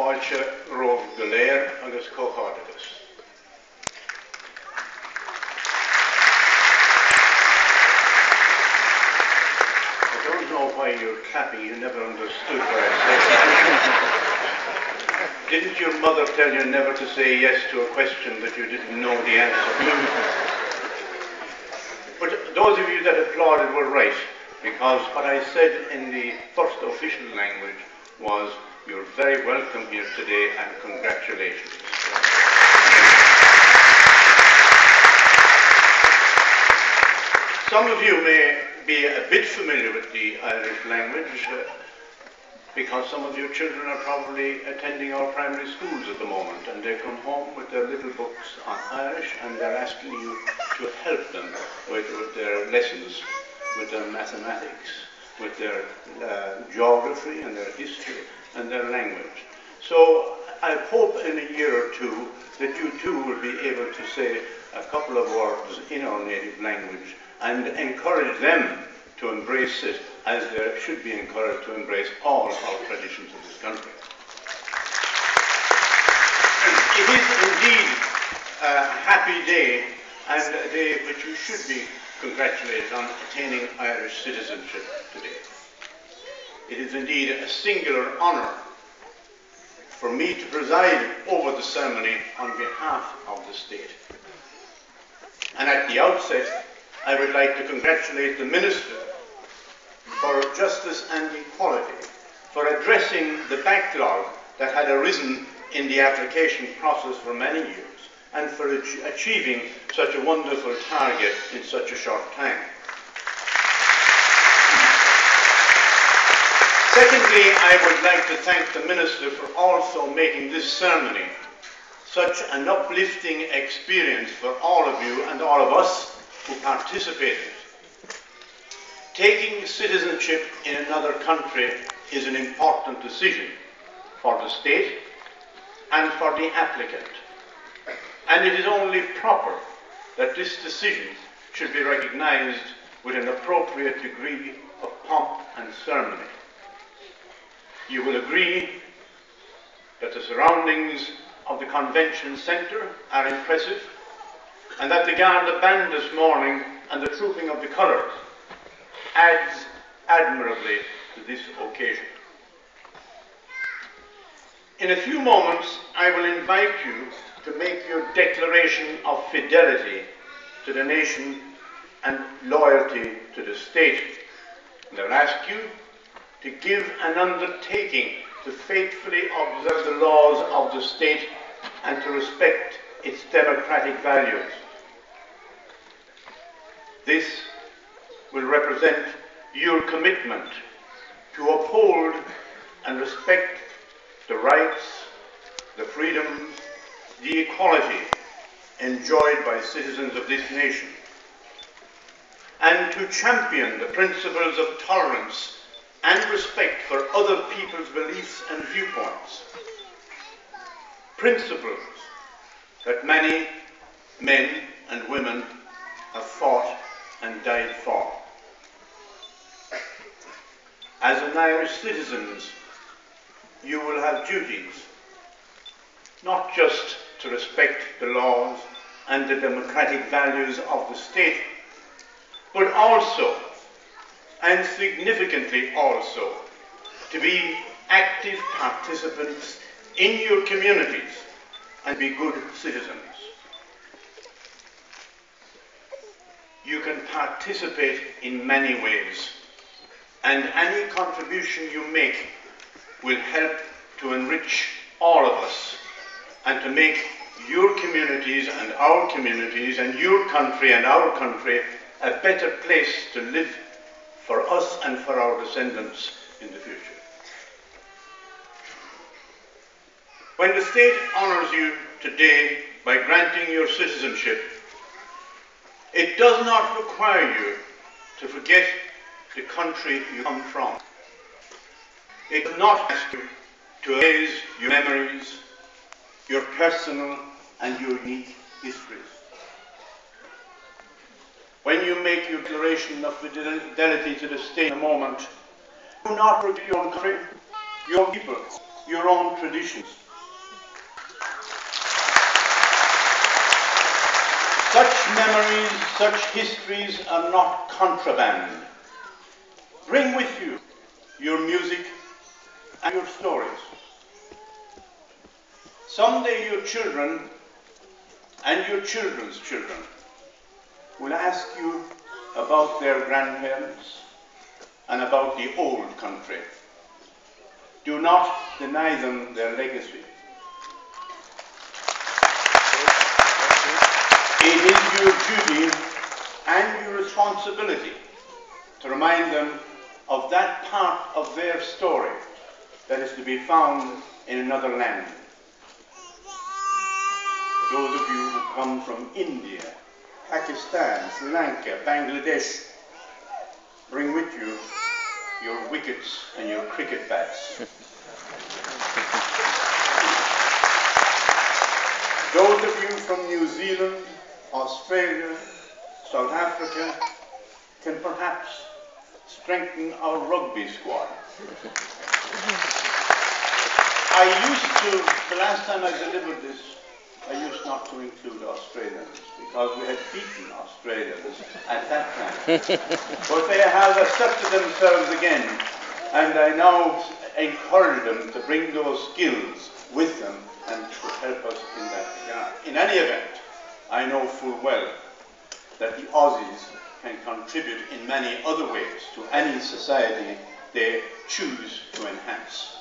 Fáilte Róg go léir agus cóchárdagus. I don't know why you're clapping, you never understood what I said. Didn't your mother tell you never to say yes to a question that you didn't know the answer to? But those of you that applauded were right, because what I said in the first official language was, you're very welcome here today and congratulations. Some of you may be a bit familiar with the Irish language because some of your children are probably attending our primary schools at the moment, and they come home with their little books on Irish and they're asking you to help them with their lessons, with their mathematics, with their geography and their history and their language. So I hope in a year or two that you too will be able to say a couple of words in our native language and encourage them to embrace it as they should be encouraged to embrace all our traditions of this country. It is indeed a happy day and a day which you should be congratulated on attaining Irish citizenship today. It is indeed a singular honour for me to preside over the ceremony on behalf of the state. And at the outset, I would like to congratulate the Minister for Justice and Equality for addressing the backlog that had arisen in the application process for many years and for achieving such a wonderful target in such a short time. Secondly, I would like to thank the Minister for also making this ceremony such an uplifting experience for all of you and all of us who participated. Taking citizenship in another country is an important decision for the state and for the applicant. And it is only proper that this decision should be recognised with an appropriate degree of pomp and ceremony. You will agree that the surroundings of the convention centre are impressive and that the Garda band this morning and the trooping of the colours adds admirably to this occasion. In a few moments, I will invite you to make your declaration of fidelity to the nation and loyalty to the state. And I'll ask you to give an undertaking to faithfully observe the laws of the state and to respect its democratic values. This will represent your commitment to uphold and respect the rights, the freedoms, the equality enjoyed by citizens of this nation, and to champion the principles of tolerance and respect for other people's beliefs and viewpoints, principles that many men and women have fought and died for. As an Irish citizens, you will have duties, not just to respect the laws and the democratic values of the state, but also, and significantly also, to be active participants in your communities and be good citizens. You can participate in many ways, and any contribution you make will help to enrich all of us and to make your communities and our communities and your country and our country a better place to live for us and for our descendants in the future. When the state honours you today by granting your citizenship, it does not require you to forget the country you come from. It does not ask you to erase your memories, your personal and your unique histories. When you make your declaration of fidelity to the state in a moment, do not forget your country, your people, your own traditions. Such memories, such histories are not contraband. Bring with you your music and your stories. Someday your children and your children's children will ask you about their grandparents and about the old country. Do not deny them their legacy. It is your duty and your responsibility to remind them of that part of their story that is to be found in another land. Those of you who come from India, Pakistan, Sri Lanka, Bangladesh, bring with you your wickets and your cricket bats. Those of you from New Zealand, Australia, South Africa can perhaps strengthen our rugby squad. The last time I delivered this, I used not to include Australians because we had beaten Australians at that time. But they have asserted themselves again, and I now encourage them to bring those skills with them and to help us in that regard. In any event, I know full well that the Aussies can contribute in many other ways to any society they choose to enhance.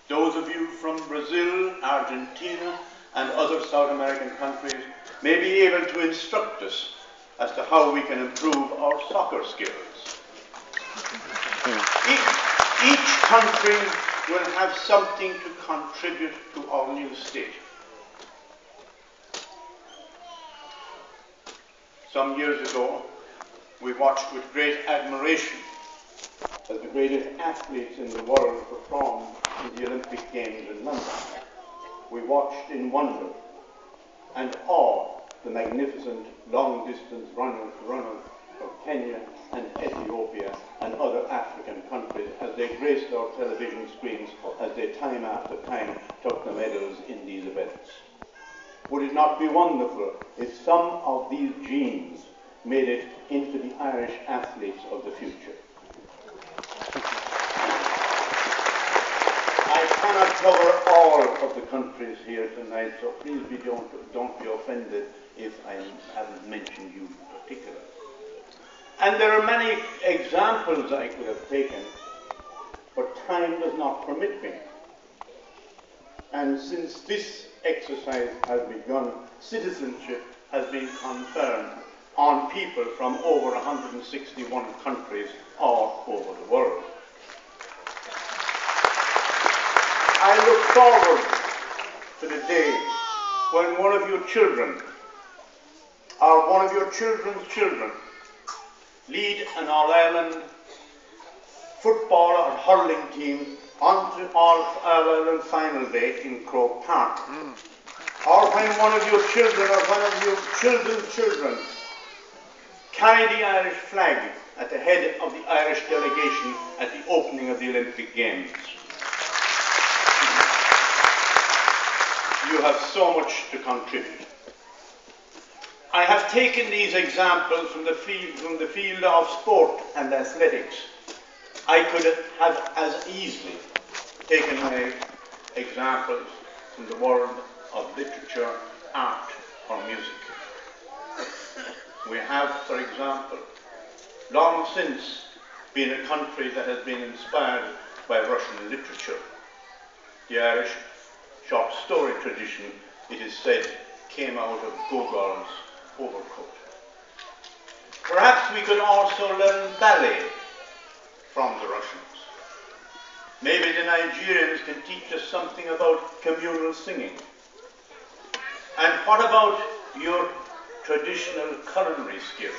Those of you from Brazil, Argentina, and other South American countries may be able to instruct us as to how we can improve our soccer skills. Each country will have something to contribute to our new state. Some years ago, we watched with great admiration as the greatest athletes in the world performed in the Olympic Games in London. We watched in wonder and awe the magnificent long-distance runners from Kenya and Ethiopia and other African countries as they graced our television screens as they time after time took the medals in these events. Would it not be wonderful if some of these genes made it into the Irish athletes of the future? I cannot cover all of the countries here tonight, so please don't be offended if I haven't mentioned you in particular. And there are many examples I could have taken, but time does not permit me. And since this exercise has begun, citizenship has been conferred on people from over 161 countries all over the world. I look forward to the day when one of your children or one of your children's children lead an All-Ireland football or hurling team onto All-Ireland final day in Croke Park. Or when one of your children or one of your children's children carry the Irish flag at the head of the Irish delegation at the opening of the Olympic Games. You have so much to contribute. I have taken these examples from the field of sport and athletics. I could have as easily taken my examples from the world of literature, art, or music. We have, for example, long since been a country that has been inspired by Russian literature. The Irish short story tradition, it is said, came out of Gogol's Overcoat. Perhaps we could also learn ballet from the Russians. Maybe the Nigerians can teach us something about communal singing. And what about your traditional culinary skills?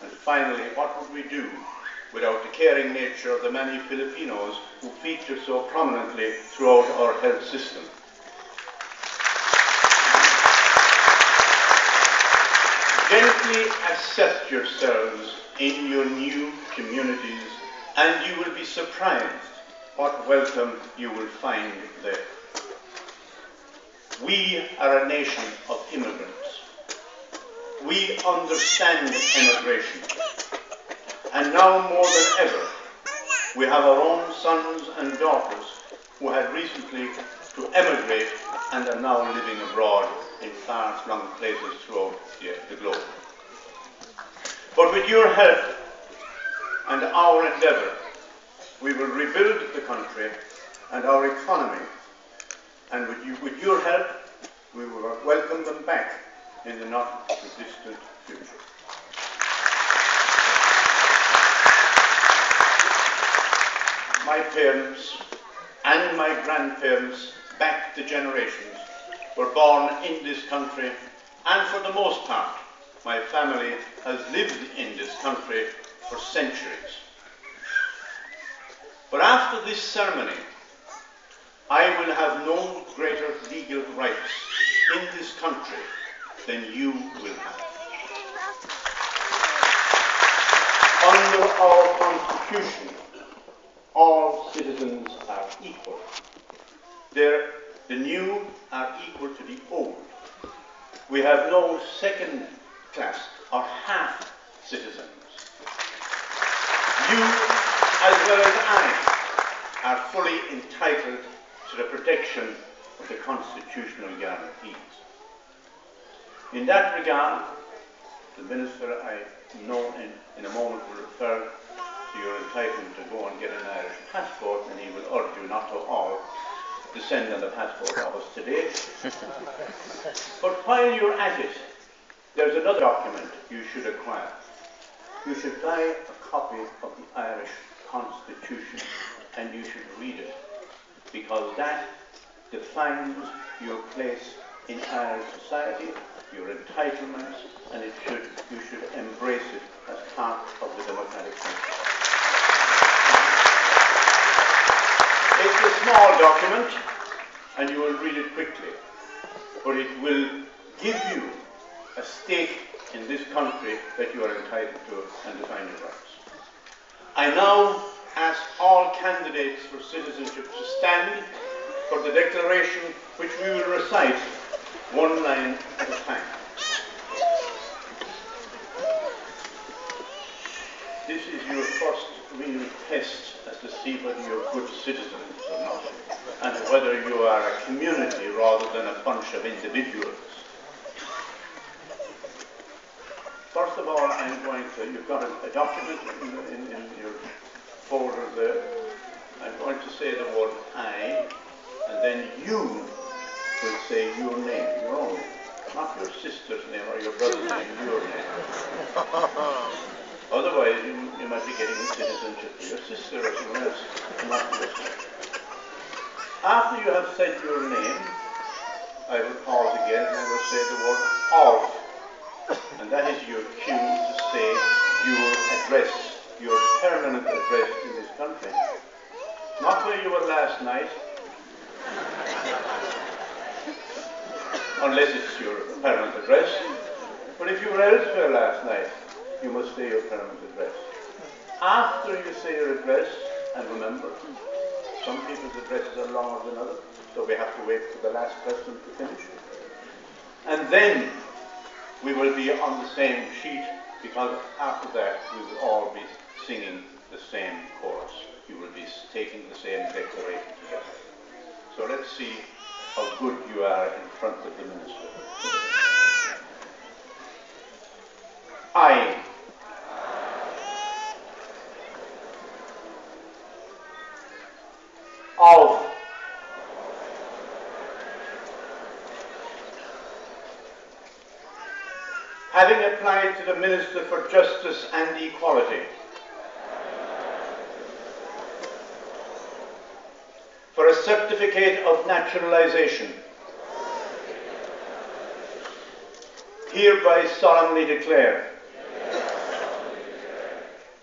And finally, what would we do without the caring nature of the many Filipinos who feature so prominently throughout our health system? Gently assess yourselves in your new communities, and you will be surprised what welcome you will find there. We are a nation of immigrants. We understand immigration. And now more than ever, we have our own sons and daughters who had recently to emigrate and are now living abroad in far-flung places throughout the globe. But with your help and our endeavour, we will rebuild the country and our economy, and with your help, we will welcome them back in the not-too-distant future. My parents and my grandparents, back the generations, were born in this country, and for the most part, my family has lived in this country for centuries. But after this ceremony, I will have no greater legal rights in this country than you will have. Under our Constitution, all citizens are equal. The new are equal to the old. We have no second class or half citizens. You, as well as I, are fully entitled to the protection of the constitutional guarantees. In that regard, the Minister, I know in a moment, will refer to your entitlement to go and get an Irish passport, and he will urge you not to all descend on the passport office today. But while you're at it, there's another document you should acquire. You should buy a copy of the Irish Constitution and you should read it, because that defines your place in Irish society, your entitlements, and you should embrace it as part of the democratic country. It's a small document, and you will read it quickly, but it will give you a stake in this country that you are entitled to and define your rights. I now ask all candidates for citizenship to stand for the declaration, which we will recite one line at a time. This is your first real test as to see whether you're good citizens or not, and whether you are a community rather than a bunch of individuals. First of all, I'm going to, you've got a document in your folder there. I'm going to say the word I, and then you will say your name, your own name. Not your sister's name or your brother's name, your name. Otherwise, you might be getting citizenship for your sister or someone else, not yourself. After you have said your name, I will pause again and I will say the word of. And that is your cue to say your address, your permanent address in this country. Not where you were last night, unless it's your permanent address. But if you were elsewhere last night, you must say your permanent address. After you say your address, and remember, some people's addresses are longer than others, so we have to wait for the last person to finish. And then we will be on the same sheet, because after that we will all be singing the same chorus. You will be taking the same declaration together. So let's see how good you are in front of the Minister. I, of, having applied to the Minister for Justice and Equality for a certificate of naturalization, hereby solemnly declare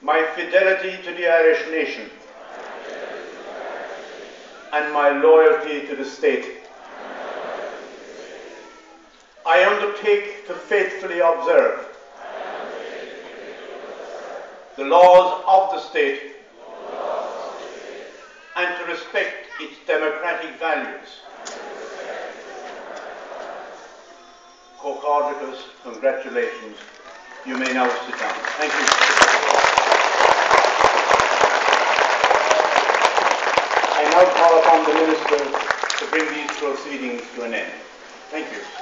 my fidelity to the Irish nation and my loyalty to the state. I undertake to faithfully observe the laws of the state and to to respect its democratic values. Co-Cordicus, congratulations. You may now sit down. Thank you. I now call upon the Minister to bring these proceedings to an end. Thank you.